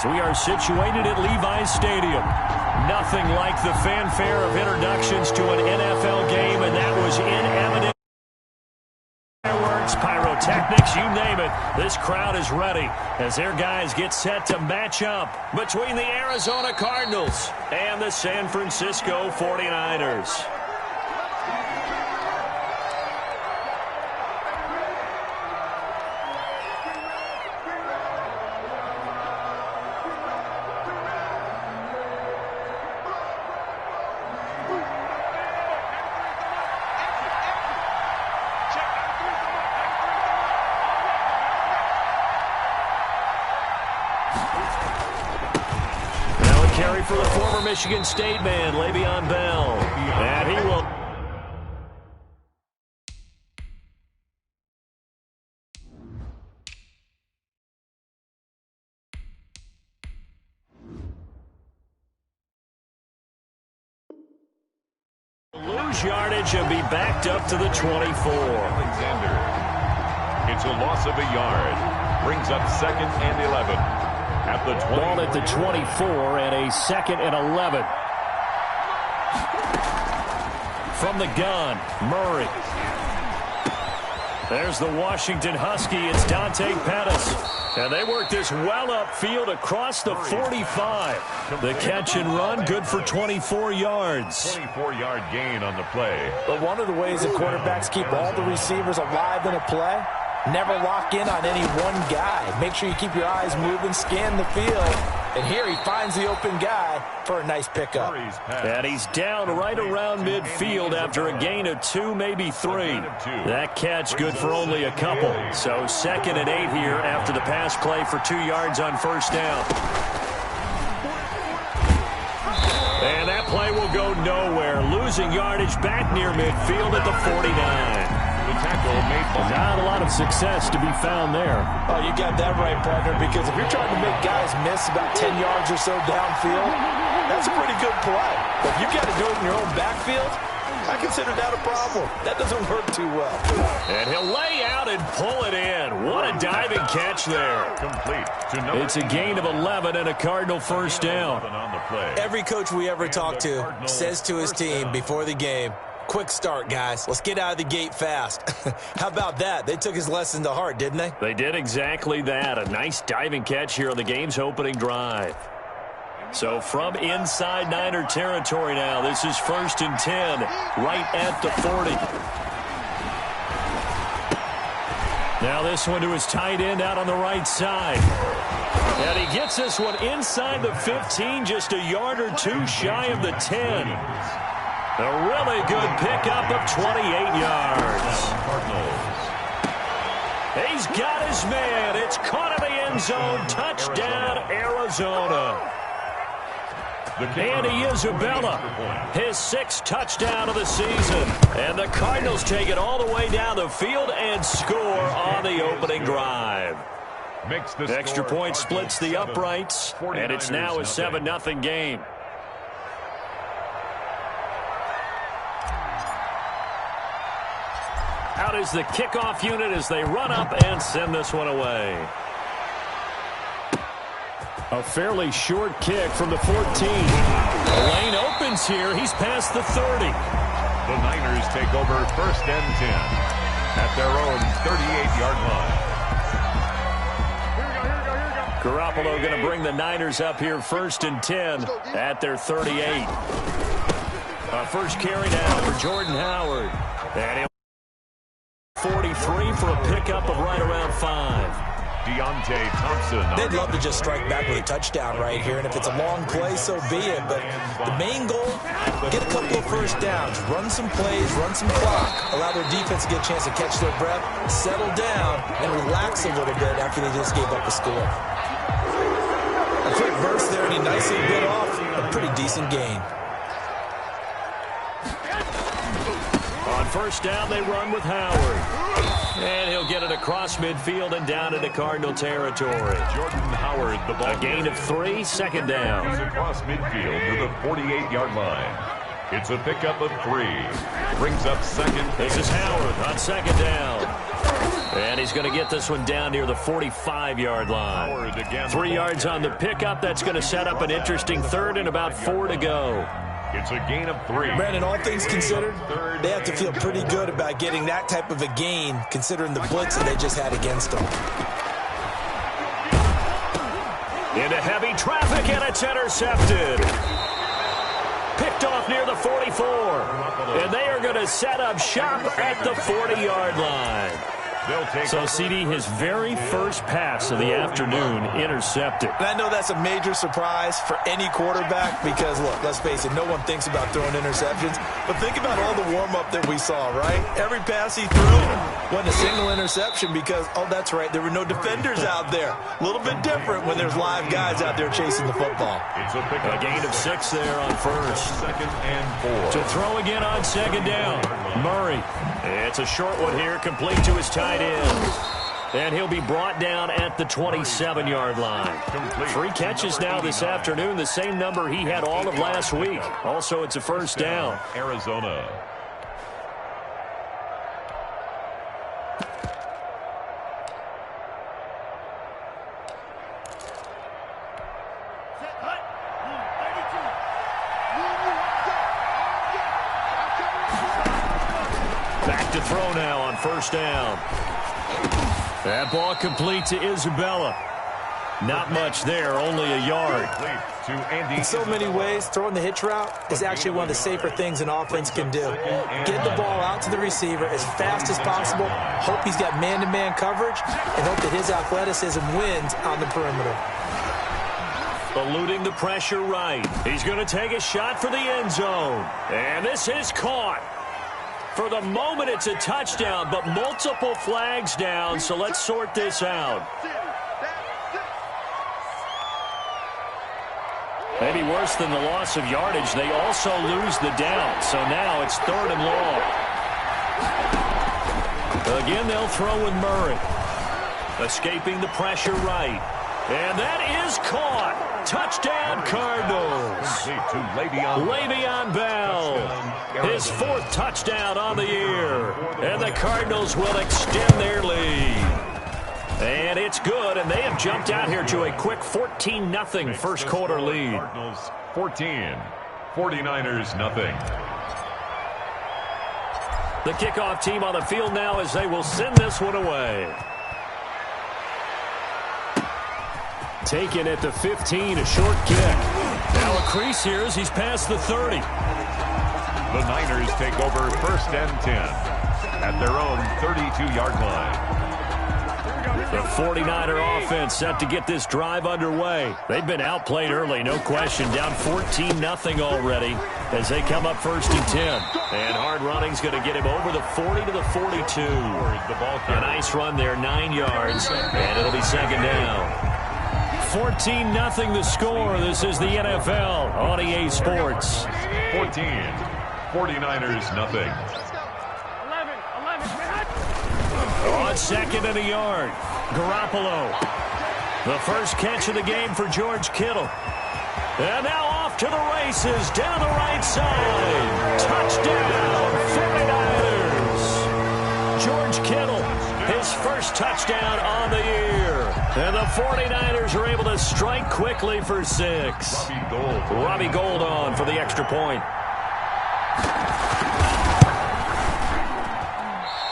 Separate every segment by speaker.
Speaker 1: We are situated at Levi's Stadium. Nothing like the fanfare of introductions to an NFL game, and that was in evidence. Fireworks, pyrotechnics, you name it. This crowd is ready as their guys get set to match up between the Arizona Cardinals and the San Francisco 49ers. Carry for the former Michigan State man, Le'Veon Bell. And he will... lose yardage and be backed up to the 24.
Speaker 2: Alexander. It's a loss of a yard. Brings up 2nd and 11. At the 20.
Speaker 1: Ball at the 24 and a 2nd and 11. From the gun, Murray. There's the Washington Husky. It's Dante Pettis. And they work this well upfield across the 45. The catch and run, good for 24 yards.
Speaker 2: 24-yard gain on the play.
Speaker 3: But one of the ways that quarterbacks keep all the receivers alive in a play, never lock in on any one guy. Make sure you keep your eyes moving, scan the field. And here he finds the open guy for a nice pickup.
Speaker 1: And he's down right around midfield after a gain of 2, maybe 3. That catch good for only a couple. So 2nd and 8 here after the pass play for 2 yards on first down. And that play will go nowhere. Losing yardage back near midfield at the 49.
Speaker 2: Tackle made by...
Speaker 1: Not a lot of success to be found there.
Speaker 3: Oh, you got that right, partner, because if you're trying to make guys miss about 10 yards or so downfield, that's a pretty good play. But if you've got to do it in your own backfield, I consider that a problem. That doesn't work too well.
Speaker 1: And he'll lay out and pull it in. What a diving catch there.
Speaker 2: Complete.
Speaker 1: It's a gain of 11 and a Cardinal first down.
Speaker 2: On the play.
Speaker 3: Every coach we ever talk to says to his team before the game, quick start, guys. Let's get out of the gate fast. How about that? They took his lesson to heart, didn't they?
Speaker 1: They did exactly that. A nice diving catch here on the game's opening drive. So from inside Niner territory now, this is 1st and 10, right at the 40. Now this one to his tight end out on the right side. And he gets this one inside the 15, just a yard or 2 shy of the 10. A really good pickup of 28 yards. He's got his man. It's caught in the end zone. Touchdown, Arizona. And he is Isabella. His 6th touchdown of the season. And the Cardinals take it all the way down the field and score on the opening drive. Extra point splits the uprights. And it's now a 7-0 game. Out is the kickoff unit as they run up and send this one away. A fairly short kick from the 14. The lane opens here. He's past the 30.
Speaker 2: The Niners take over 1st and 10 at their own 38-yard line.
Speaker 1: Garoppolo going to bring the Niners up here 1st and 10 at their 38. First carry now for Jordan Howard. And he'll 43 for a pickup of right around 5.
Speaker 2: Deontay Thompson.
Speaker 3: They'd love to just strike back with a touchdown right here, and if it's a long play, so be it. But the main goal, get a couple of first downs, run some plays, run some clock, allow their defense to get a chance to catch their breath, settle down, and relax a little bit after they just gave up a score. A quick burst there, and he nicely bit off a pretty decent gain.
Speaker 1: On first down, they run with Howard. And he'll get it across midfield and down into Cardinal territory.
Speaker 2: Jordan Howard, the ball.
Speaker 1: A gain of 3, 2nd down.
Speaker 2: He's across midfield to the 48-yard line. It's a pickup of 3. Brings up 2nd.
Speaker 1: This is Howard on 2nd down. And he's going to get this one down near the 45-yard line. 3 yards on the pickup. That's going to set up an interesting third and about 4 to go.
Speaker 2: It's a gain of 3.
Speaker 3: Brandon, all things considered, they have to feel pretty good about getting that type of a gain, considering the blitz that they just had against them.
Speaker 1: Into heavy traffic, and it's intercepted. Picked off near the 44. And they are going to set up shop at the 40-yard line. So, CD, his very first pass of the afternoon intercepted.
Speaker 3: And I know that's a major surprise for any quarterback because, look, let's face it, no one thinks about throwing interceptions. But think about all the warm-up that we saw, right? Every pass he threw wasn't a single interception because, oh, that's right, there were no defenders out there. A little bit different when there's live guys out there chasing the football.
Speaker 2: It's
Speaker 1: a gain of 6 there on first.
Speaker 2: 2nd and 4.
Speaker 1: To throw again on 2nd down. Murray. It's a short one here, complete to his tight end. And he'll be brought down at the 27-yard line. 3 catches now this afternoon, the same number he had all of last week. Also, it's a first down.
Speaker 2: Arizona.
Speaker 1: Back to throw now on first down. That ball complete to Isabella. Not much there, only a yard.
Speaker 3: In so many ways, throwing the hitch route is actually one of the safer things an offense can do. Get the ball out to the receiver as fast as possible, hope he's got man-to-man coverage, and hope that his athleticism wins on the perimeter.
Speaker 1: Eluding the pressure right. He's going to take a shot for the end zone. And this is caught. For the moment, it's a touchdown, but multiple flags down, so let's sort this out. Maybe worse than the loss of yardage, they also lose the down, so now it's 3rd and long. Again, they'll throw with Murray. Escaping the pressure right. And that is caught. Touchdown, Cardinals. Le'Veon Bell. His 4th touchdown on the year. And the Cardinals will extend their lead. And it's good, and they have jumped out here to a quick 14-0 first quarter lead.
Speaker 2: Cardinals 14, 49ers nothing.
Speaker 1: The kickoff team on the field now as they will send this one away. Taken at the 15, a short kick. Now a crease here as he's past the 30.
Speaker 2: The Niners take over 1st and 10 at their own 32-yard line.
Speaker 1: The 49er offense set to get this drive underway. They've been outplayed early, no question. Down 14-0 already as they come up 1st and 10. And hard running's going to get him over the 40 to the 42. A nice run there, 9 yards, and it'll be 2nd down. 14-0 the score. This is the NFL on EA Sports.
Speaker 2: 14, 49ers nothing.
Speaker 1: On 2nd and a yard, Garoppolo. The first catch of the game for George Kittle. And now off to the races down the right side. Touchdown, 49ers. George Kittle, his first touchdown on the year. And the 49ers are able to strike quickly for 6. Robbie Gould on for the extra point.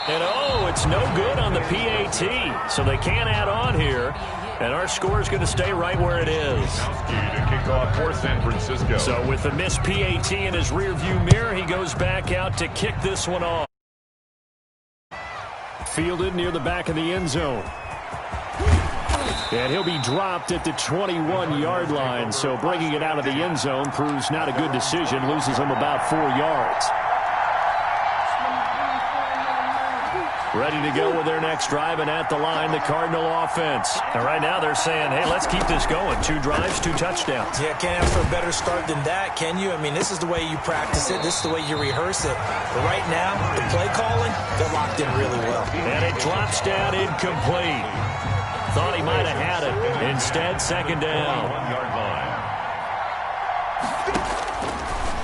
Speaker 1: And oh, it's no good on the PAT, so they can't add on here. And our score is going to stay right where it is.
Speaker 2: To kick off for San Francisco.
Speaker 1: So with the missed PAT in his rearview mirror, he goes back out to kick this one off. Fielded near the back of the end zone. And he'll be dropped at the 21-yard line, so bringing it out of the end zone proves not a good decision. Loses him about 4 yards. Ready to go with their next drive, and at the line, the Cardinal offense. And right now they're saying, hey, let's keep this going. 2 drives, 2 touchdowns.
Speaker 3: Yeah, can't ask for a better start than that, can you? I mean, this is the way you practice it. This is the way you rehearse it. But right now, the play calling, they're locked in really well.
Speaker 1: And it drops down incomplete. Thought he might have had it. Instead, 2nd down.
Speaker 2: 1-yard line.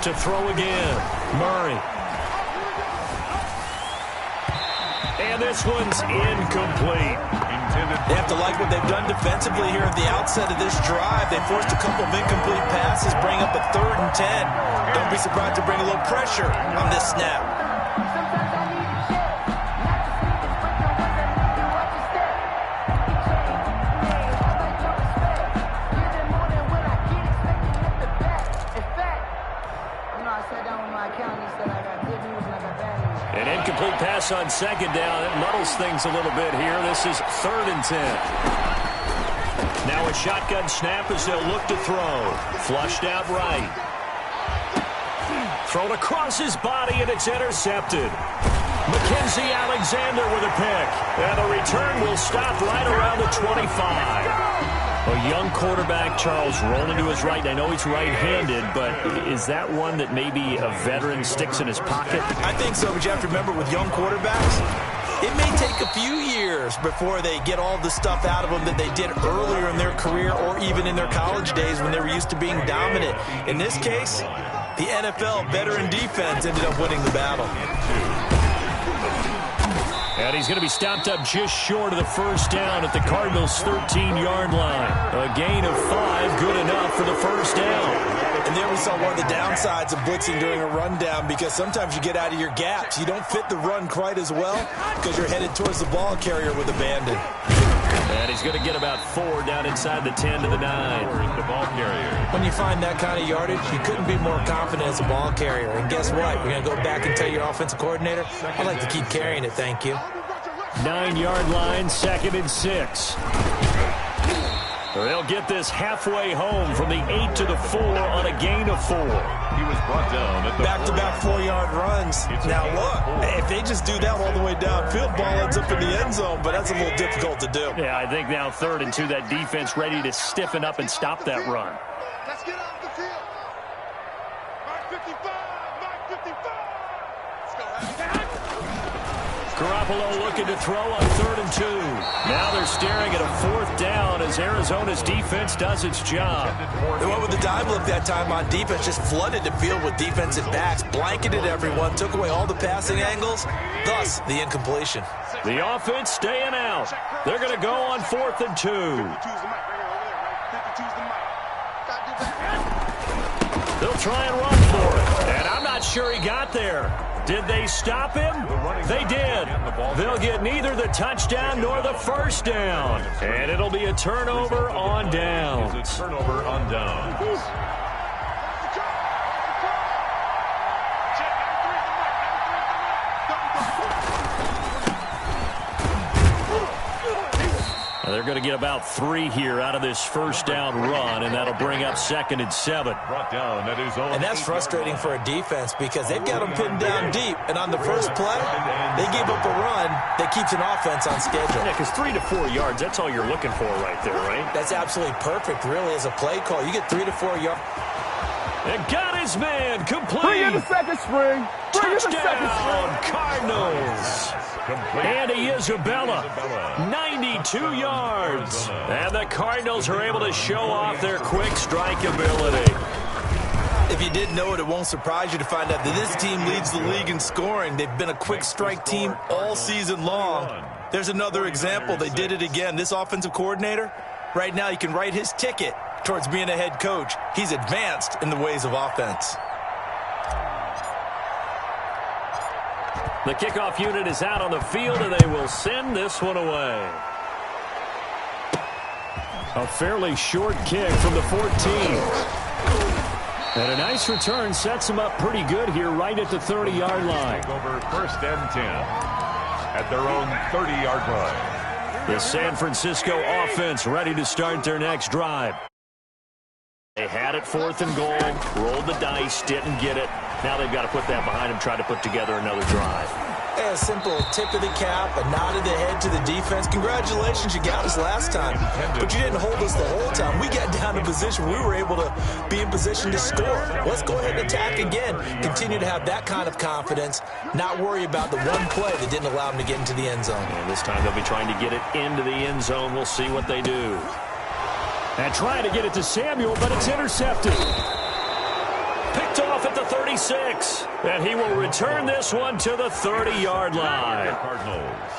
Speaker 1: To throw again, Murray. And this one's incomplete.
Speaker 3: They have to like what they've done defensively here at the outset of this drive. They forced a couple of incomplete passes, bring up a 3rd and 10. Don't be surprised to bring a little pressure on this snap.
Speaker 1: An incomplete pass on 2nd down. It muddles things a little bit here. This is 3rd and 10. Now a shotgun snap as they'll look to throw. Flushed out right. Thrown across his body, and it's intercepted. Mackenzie Alexander with a pick. And the return will stop right around the 25. A young quarterback, Charles, rolling to his right. I know he's right-handed, but is that one that maybe a veteran sticks in his pocket?
Speaker 3: I think so, but you have to remember with young quarterbacks, it may take a few years before they get all the stuff out of them that they did earlier in their career or even in their college days when they were used to being dominant. In this case, the NFL veteran defense ended up winning the battle.
Speaker 1: And he's going to be stopped up just short of the 1st down at the Cardinals' 13-yard line. A gain of 5, good enough for the 1st down.
Speaker 3: And there we saw one of the downsides of blitzing during a rundown, because sometimes you get out of your gaps. You don't fit the run quite as well because you're headed towards the ball carrier with abandon.
Speaker 1: And he's going to get about 4 down inside the 10 to the 9.
Speaker 2: The ball carrier.
Speaker 3: When you find that kind of yardage, you couldn't be more confident as a ball carrier. And guess what? You're going to go back and tell your offensive coordinator, I'd like to keep carrying it, thank you.
Speaker 1: 9-yard line, 2nd and 6. They'll get this halfway home from the 8 to the 4 on a gain of 4.
Speaker 2: He was brought down at the
Speaker 3: back-to-back 4-yard runs. Now look, if they just do that all the way downfield, ball ends up in the end zone, but that's a little difficult to do.
Speaker 1: Yeah, I think now 3rd and 2, that defense ready to stiffen up and stop that run.
Speaker 4: Let's get off the field. Mark 55, Mark 55. Let's go.
Speaker 1: Garoppolo looking to throw on 3rd and 2. Now they're staring at a 4th down as Arizona's defense does its job.
Speaker 3: They went with the dime look that time on defense, just flooded the field with defensive backs, blanketed everyone, took away all the passing angles, thus the incompletion.
Speaker 1: The offense staying out. They're going to go on 4th and 2. They'll try and run for it, and I'm not sure he got there. Did they stop him? They did. They'll get neither the touchdown nor the 1st down. And it'll be a turnover on downs.
Speaker 2: It's a turnover on downs.
Speaker 1: They're going to get about 3 here out of this 1st down run, and that'll bring up 2nd and 7.
Speaker 2: Brought down at his own.
Speaker 3: And that's frustrating for a defense because they've got them pinned down deep, and on the first play, they give up a run that keeps an offense on schedule.
Speaker 1: Yeah, because 3 to 4 yards, that's all you're looking for right there, right?
Speaker 3: That's absolutely perfect, really, as a play call. You get 3 to 4 yards.
Speaker 1: And got his man, complete.
Speaker 4: Bring in the second string.
Speaker 1: Touchdown, Cardinals. Andy Isabella, 92 yards. And the Cardinals are able to show off their quick strike ability.
Speaker 3: If you didn't know it, it won't surprise you to find out that this team leads the league in scoring. They've been a quick strike team all season long. There's another example. They did it again. This offensive coordinator, right now, you can write his ticket towards being a head coach. He's advanced in the ways of offense.
Speaker 1: The kickoff unit is out on the field, and they will send this one away. A fairly short kick from the 14. And a nice return sets them up pretty good here right at the 30-yard line.
Speaker 2: Over 1st and 10 at their own 30-yard line.
Speaker 1: The San Francisco offense ready to start their next drive. They had it 4th and goal, rolled the dice, didn't get it. Now they've got to put that behind them, try to put together another drive.
Speaker 3: A simple tip of the cap, a nod of the head to the defense. Congratulations, you got us last time. But you didn't hold us the whole time. We got down to position. We were able to be in position to score. Let's go ahead and attack again. Continue to have that kind of confidence, not worry about the one play that didn't allow them to get into the end zone.
Speaker 1: And this time they'll be trying to get it into the end zone. We'll see what they do. And trying to get it to Samuel, but it's intercepted. Picked off at the 36. And he will return this one to the 30-yard line.
Speaker 2: Cardinals.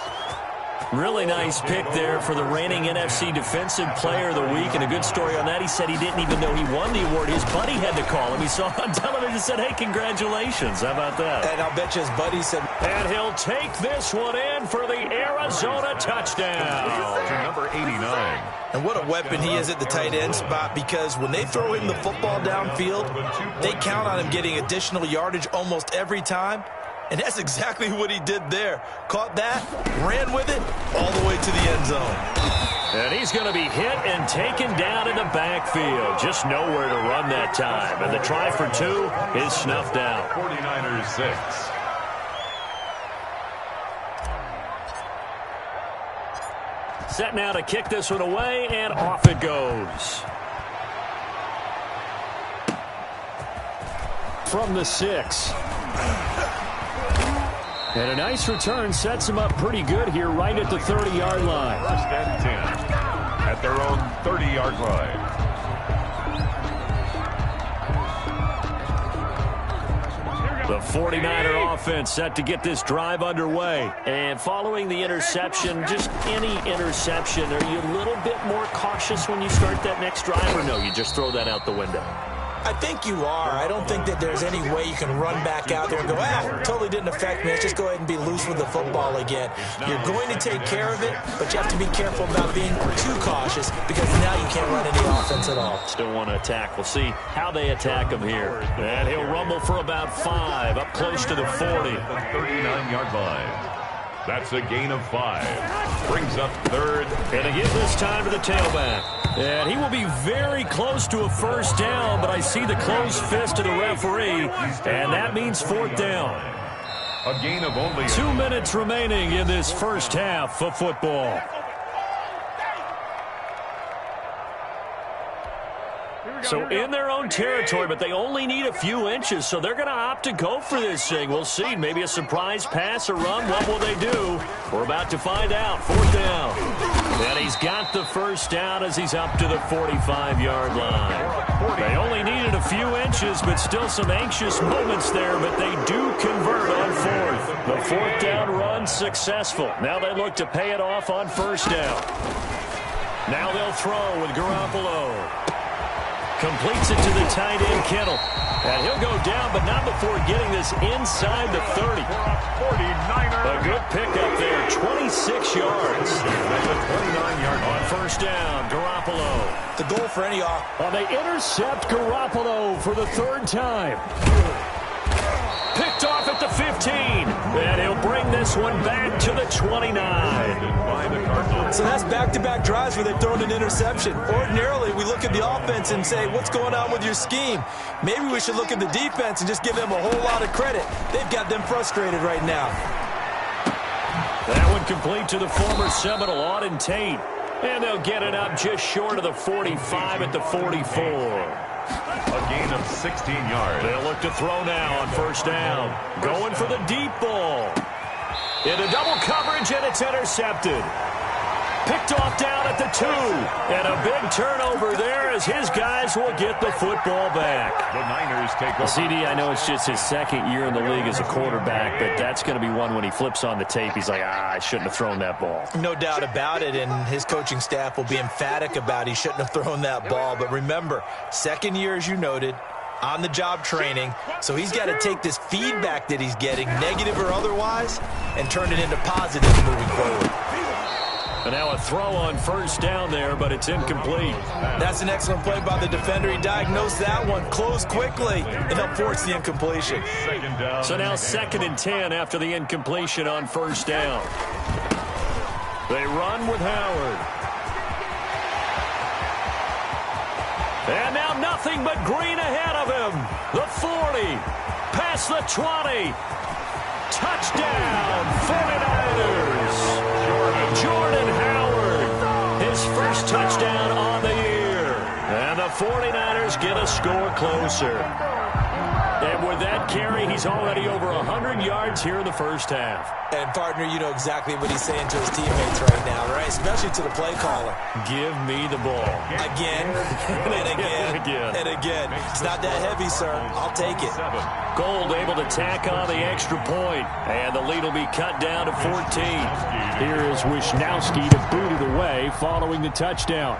Speaker 1: Really nice pick there for the reigning NFC Defensive Player of the Week. And a good story on that, he said he didn't even know he won the award. His buddy had to call him. He saw on television and said, hey, congratulations. How about that?
Speaker 3: And I'll bet you his buddy said...
Speaker 1: And he'll take this one in for the Arizona touchdown.
Speaker 2: To number 89.
Speaker 3: And what a weapon he is at the tight end spot, because when they throw him the football downfield, they count on him getting additional yardage almost every time. And that's exactly what he did there. Caught that, ran with it, all the way to the end zone.
Speaker 1: And he's going to be hit and taken down in the backfield. Just nowhere to run that time. And the try for two is snuffed out.
Speaker 2: 49ers 6.
Speaker 1: Set now to kick this one away, and off it goes. From the 6. And a nice return sets him up pretty good here right at the 30-yard line.
Speaker 2: First and 10 at their own 30-yard line.
Speaker 1: The 49er offense set to get this drive underway. And following the interception, just any interception, are you a little bit more cautious when you start that next drive, or no, you just throw that out the window?
Speaker 3: I think you are. I don't think that there's any way you can run back out there and go, totally didn't affect me. Let's just go ahead and be loose with the football again. You're going to take care of it, but you have to be careful about being too cautious, because now you can't run any offense at all.
Speaker 1: Still want to attack. We'll see how they attack him here. And he'll rumble for about 5, up close to the 40.
Speaker 2: The 39-yard line. That's a gain of 5. Brings up third.
Speaker 1: And again this time to the tailback. And he will be very close to a first down, but I see the closed fist of the referee, and that means fourth down.
Speaker 2: A gain of only
Speaker 1: 2 minutes remaining in this first half of football. So in their own territory, but they only need a few inches, so they're going to opt to go for this thing. We'll see. Maybe a surprise pass or run. What will they do? We're about to find out. Fourth down. And he's got the first down as he's up to the 45-yard line. They only needed a few inches, but still some anxious moments there, but they do convert on fourth. The fourth down run successful. Now they look to pay it off on first down. Now they'll throw with Garoppolo. Completes it to the tight end, Kittle. And he'll go down, but not before getting this inside the 30. A good pickup there, 26 yards.
Speaker 2: The 29-yard
Speaker 1: on first down, Garoppolo.
Speaker 3: The goal for any
Speaker 1: they intercept Garoppolo for the third time. Picked off at the 15. And he'll bring this one back to the 29.
Speaker 2: by the Cardinals.
Speaker 3: So that's back-to-back drives where they've thrown an interception. Ordinarily, we look at the offense and say, what's going on with your scheme? Maybe we should look at the defense and just give them a whole lot of credit. They've got them frustrated right now.
Speaker 1: That one complete to the former Seminole, Auden Tate. And they'll get it up just short of the 45 at the 44.
Speaker 2: A gain of 16 yards.
Speaker 1: They'll look to throw now on first down. Going for the deep ball. Into double coverage, and it's intercepted. Picked off down at the 2. And a big turnover there as his guys will get the football back.
Speaker 2: The Niners take over.
Speaker 1: CD, I know it's just his second year in the league as a quarterback, but that's going to be one when he flips on the tape. He's like, I shouldn't have thrown that ball.
Speaker 3: No doubt about it, and his coaching staff will be emphatic about he shouldn't have thrown that ball. But remember, second year, as you noted, on-the-job training, so he's got to take this feedback that he's getting, negative or otherwise, and turn it into positive moving forward.
Speaker 1: And now a throw on first down there, but it's incomplete.
Speaker 3: That's an excellent play by the defender. He diagnosed that one, closed quickly, and he'll force the incompletion.
Speaker 2: Second down.
Speaker 1: So now 2nd and 10 after the incompletion on first down. They run with Howard. And now nothing but green ahead of him. The 40, past the 20. Touchdown, 49ers. Jordan Howard, his first touchdown on the year. And the 49ers get a score closer. And with that carry, he's already over 100 yards here in the first half.
Speaker 3: And, partner, you know exactly what he's saying to his teammates right now, right? Especially to the play caller.
Speaker 1: Give me the ball.
Speaker 3: Again, and again, and again. It's not that heavy, sir. I'll take it.
Speaker 1: Gold able to tack on the extra point, and the lead will be cut down to 14. Here is Wisnowski to boot it away following the touchdown.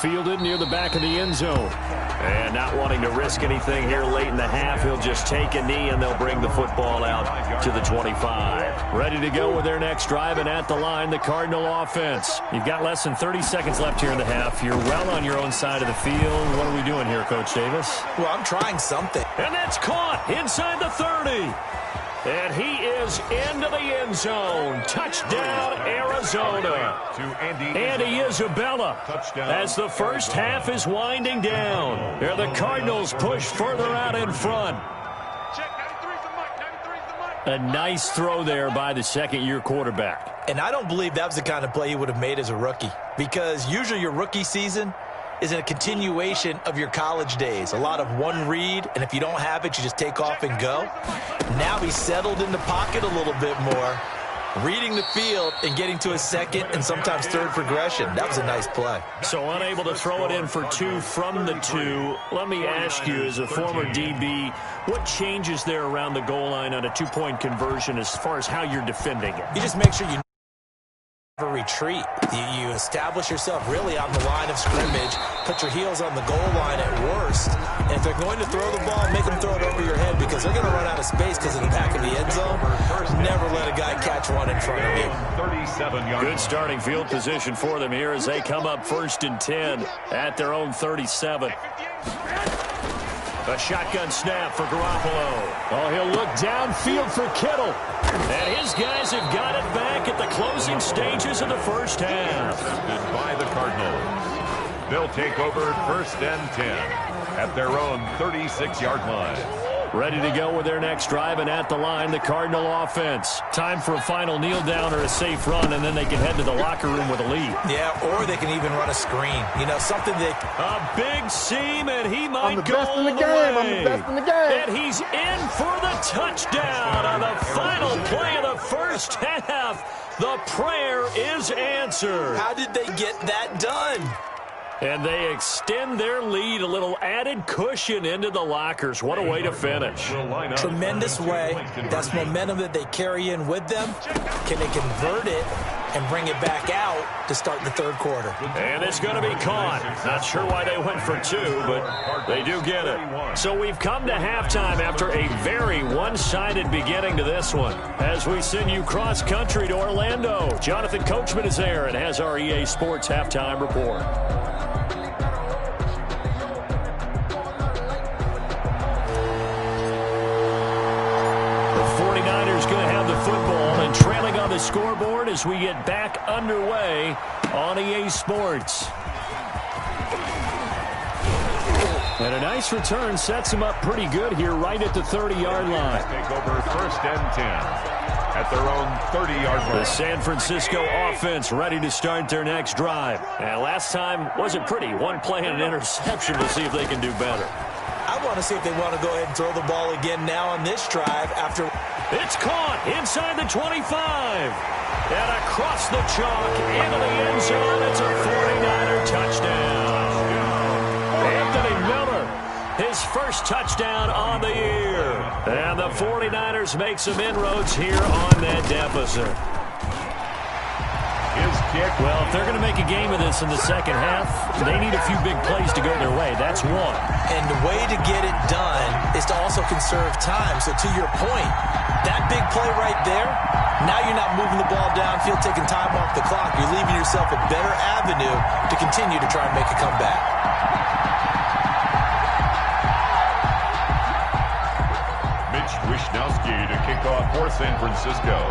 Speaker 1: Fielded near the back of the end zone. And not wanting to risk anything here late in the half, he'll just take a knee and they'll bring the football out to the 25. Ready to go with their next drive, and at the line, the Cardinal offense. You've got less than 30 seconds left here in the half. You're well on your own side of the field. What are we doing here, Coach Davis?
Speaker 3: Well, I'm trying something.
Speaker 1: And that's caught inside the 30. And he is into the end zone. Touchdown, Arizona. Andy Isabella, as the first half is winding down. Here the Cardinals push further out in front. A nice throw there by the second-year quarterback.
Speaker 3: And I don't believe that was the kind of play he would have made as a rookie, because usually your rookie season is a continuation of your college days. A lot of one read, and if you don't have it, you just take off and go. Now he's settled in the pocket a little bit more, reading the field and getting to his second and sometimes third progression. That was a nice play.
Speaker 1: So unable to throw it in for two from the two. Let me ask you, as a former DB, what changes there around the goal line on a two-point conversion as far as how you're defending it?
Speaker 3: You just make sure you retreat. You establish yourself really on the line of scrimmage, put your heels on the goal line at worst, and if they're going to throw the ball, make them throw it over your head, because they're going to run out of space because of the back of the end zone. Never let a guy catch one in front of you.
Speaker 1: Good starting field position for them here as they come up 1st and 10 at their own 37. A shotgun snap for Garoppolo. Oh, he'll look downfield for Kittle. And his guys have got it back at the closing stages of the first half.
Speaker 2: By the Cardinals. They'll take over 1st and 10 at their own 36-yard line.
Speaker 1: Ready to go with their next drive, and at the line, the Cardinal offense. Time for a final kneel down or a safe run, and then they can head to the locker room with a lead.
Speaker 3: Yeah, or they can even run a screen. You know, something that...
Speaker 1: A big seam, and he might go
Speaker 5: all the way. I'm the best in the game.
Speaker 1: And he's in for the touchdown on the final play of the first half. The prayer is answered.
Speaker 3: How did they get that done?
Speaker 1: And they extend their lead, a little added cushion into the lockers. What a way to finish.
Speaker 3: Tremendous way. That's momentum that they carry in with them. Can they convert it and bring it back out to start the third quarter?
Speaker 1: And it's going to be caught. Not sure why they went for two, but they do get it. So we've come to halftime after a very one-sided beginning to this one. As we send you cross-country to Orlando, Jonathan Coachman is there and has our EA Sports halftime report. Football and trailing on the scoreboard as we get back underway on EA Sports. And a nice return sets them up pretty good here right at the 30-yard line.
Speaker 2: Take over 1st and 10 at their own 30-yard line.
Speaker 1: The San Francisco offense ready to start their next drive. And last time wasn't pretty. One play and an interception. We'll see if they can do better.
Speaker 3: I want to see if they want to go ahead and throw the ball again now on this drive after...
Speaker 1: It's caught inside the 25. And across the chalk into the end zone. It's a 49er touchdown. Anthony Miller, his first touchdown on the year. And the 49ers make some inroads here on that deficit.
Speaker 2: His kick.
Speaker 1: Well, if they're going to make a game of this in the second half, they need a few big plays to go their way. That's one.
Speaker 3: And the way to get it done is to also conserve time. So to your point, that big play right there, now you're not moving the ball downfield, taking time off the clock. You're leaving yourself a better avenue to continue to try and make a comeback.
Speaker 2: Mitch Wisnowski to kick off for San Francisco.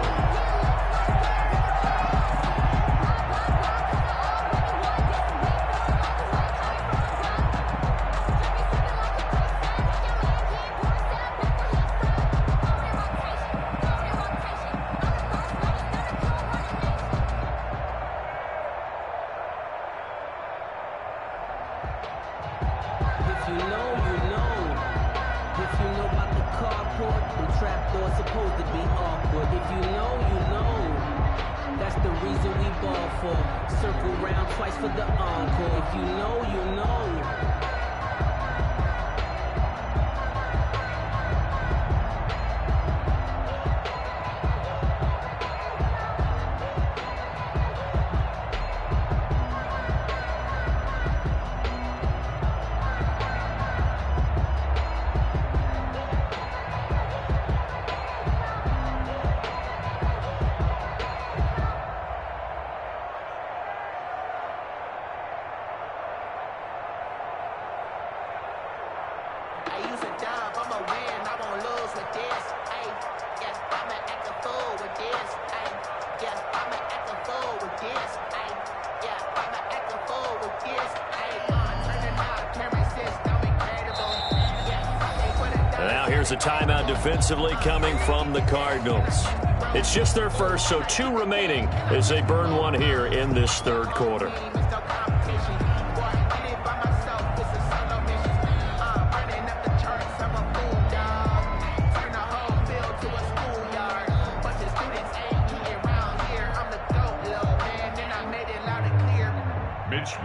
Speaker 6: You know carport, the trapdoor supposed to be awkward. If you know, you know. That's the reason we ball for. Circle round twice for the encore. If you know, you know.
Speaker 1: Now here's a timeout defensively coming from the Cardinals. It's just their first, so 2 remaining as they burn one here in this third quarter.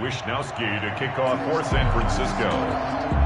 Speaker 2: Wishnowski to kick off for San Francisco.